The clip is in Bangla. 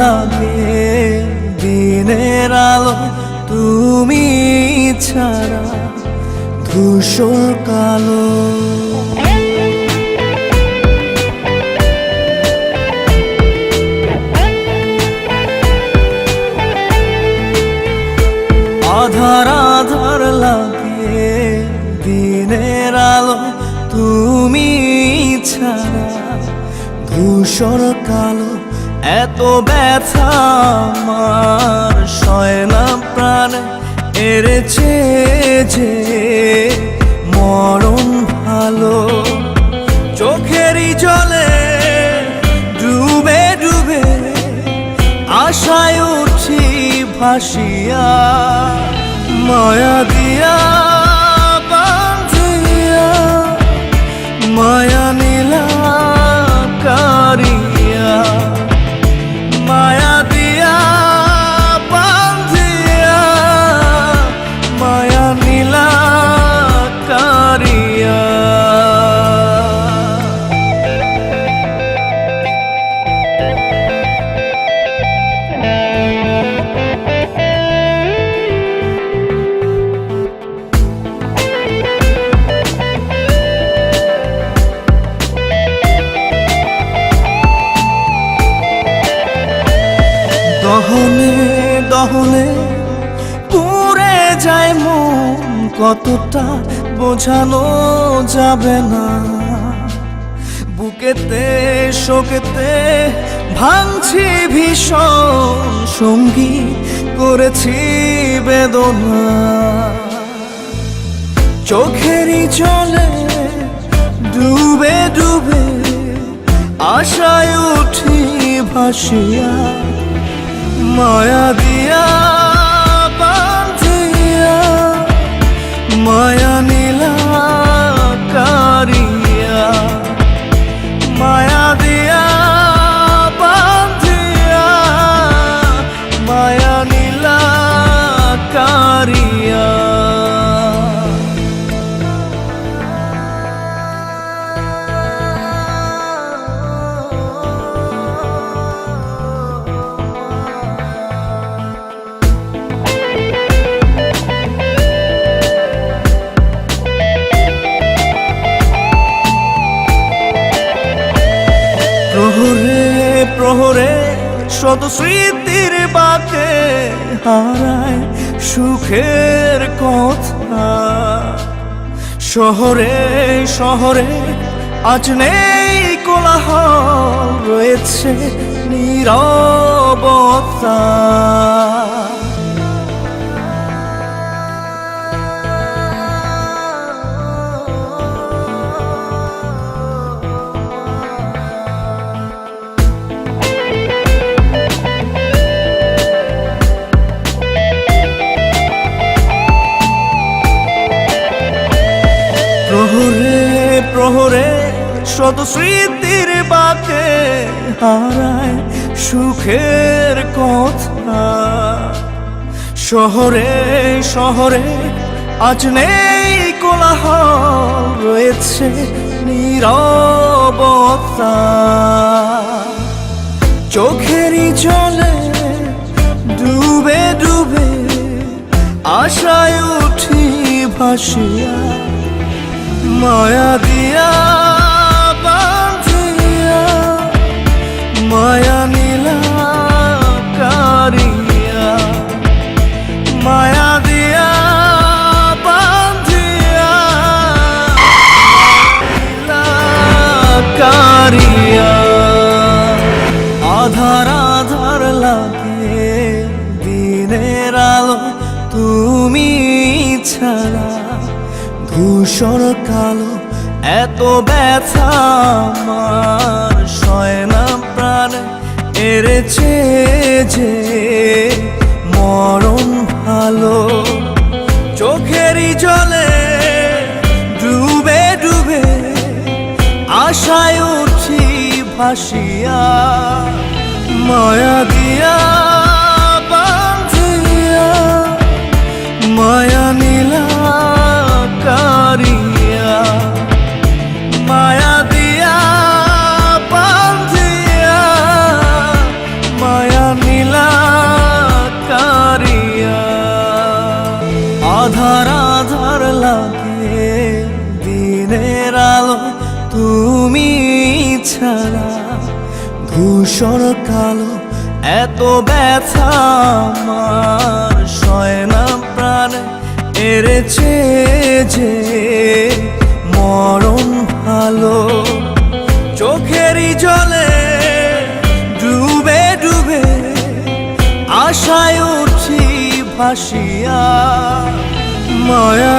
লাগে দিনের আলো তুমি ছাড়া ধূসর কালো। আধার আধার লাগে দিনের আলো তুমি ছাড়া ধূসর কালো। এত ব্যথা আমার সয় না প্রাণে, এড়েছে যে মরণ ভালো। চোখেরই জলে ডুবে ডুবে আশায় উঠি ভাসিয়া, মায়া দিয়া বাঁধিয়া মায়া নীলা কারিয়া, মায়া দিয়া বাঁধিয়া মায়া নীলা কারিয়া। দহনে দহনে পুড়ে যায় মন, কতটা বোঝানো যাবে না। বুকেতে শোকেতে ভাঙছি ভীষণ, সঙ্গী করেছি বেদনা। চোখেরই জলে ডুবে ডুবে আশায় উঠি ভাসিয়া, মায়া দিয়া বাঁধিয়া মায়া নীলা কারিয়া, মায়া দিয়া বাঁধিয়া মায়া নীলা কারিয়া। প্রহরে প্রহরে শত স্মৃতির বাঁকে হারায় সুখের কথা। শহরে শহরে আজ নেই কোলাহল, রয়েছে নীরবতা। প্রহরে প্রহরে শত স্মৃতির বাঁকে হারায় সুখের কথা। শহরে শহরে আজ নেই কোলাহল, রয়েছে নীরবতা। চোখেরই জলে ডুবে ডুবে আশায় উঠি ভাসিয়া, মায়া দিয়া বাঁধিয়া মায়া নীলা কারিয়া, মায়া দিয়া বাঁধিয়া নীলা কারিয়া। আধার আধার লাগে দিনের আলো তুমি ছাড়া ধূসর কালো। এত ব্যথা আমার সয় না প্রাণে, এড়েছে যে মরণ ভালো। চোখেরই জলে ডুবে ডুবে আশায় উঠি ভাসিয়া, মায়া দিয়া বাঁধিয়া মায়া নীলা কারিয়া, মায়া দিয়া বাঁধিয়া মায়া আধার আধার লাগে দিনের আলো তুমি ছাড়া, ধূসর কালো এত ব্যথা আমার সয় না প্রাণে, এড়েছে যে মরণ ভালো। চোখেরই জলে ডুবে ডুবে আশায় উঠি ভাসিয়া, মায়া